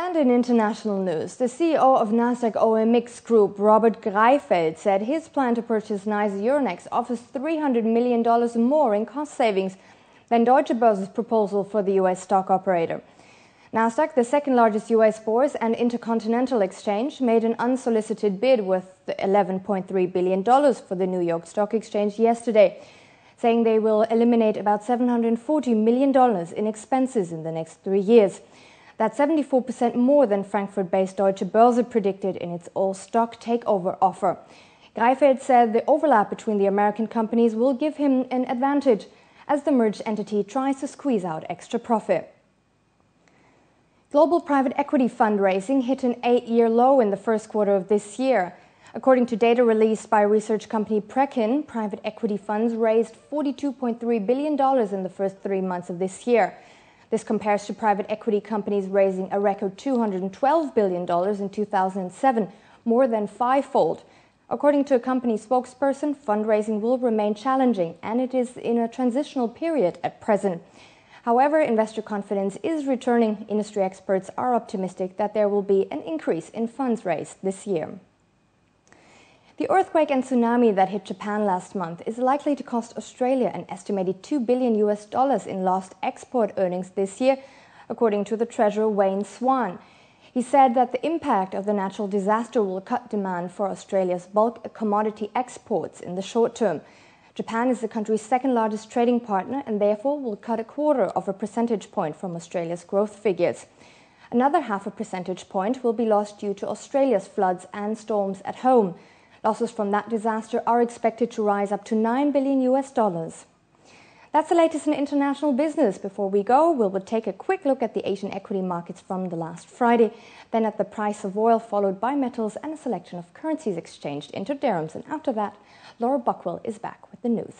And in international news, the CEO of Nasdaq OMX Group, Robert Greifeld, said his plan to purchase NYSE Euronext offers $300 million more in cost savings than Deutsche Börse's proposal for the US stock operator. Nasdaq, the second largest US bourse and intercontinental exchange, made an unsolicited bid worth $11.3 billion for the New York Stock Exchange yesterday, saying they will eliminate about $740 million in expenses in the next 3 years. That's 74% more than Frankfurt-based Deutsche Börse predicted in its all-stock takeover offer. Greifeld said the overlap between the American companies will give him an advantage as the merged entity tries to squeeze out extra profit. Global private equity fundraising hit an 8-year low in the first quarter of this year. According to data released by research company Preqin, private equity funds raised $42.3 billion in the first 3 months of this year. This compares to private equity companies raising a record $212 billion in 2007, more than fivefold. According to a company spokesperson, fundraising will remain challenging, and it is in a transitional period at present. However, investor confidence is returning. Industry experts are optimistic that there will be an increase in funds raised this year. The earthquake and tsunami that hit Japan last month is likely to cost Australia an estimated $2 billion in lost export earnings this year, according to the Treasurer Wayne Swan. He said that the impact of the natural disaster will cut demand for Australia's bulk commodity exports in the short term. Japan is the country's second largest trading partner and therefore will cut 1/4 of a percentage point from Australia's growth figures. Another 1/2 percentage point will be lost due to Australia's floods and storms at home. Losses from that disaster are expected to rise up to $9 billion. That's the latest in international business. Before we go, we'll take a quick look at the Asian equity markets from the last Friday, then at the price of oil, followed by metals and a selection of currencies exchanged into dirhams. And after that, Laura Buckwell is back with the news.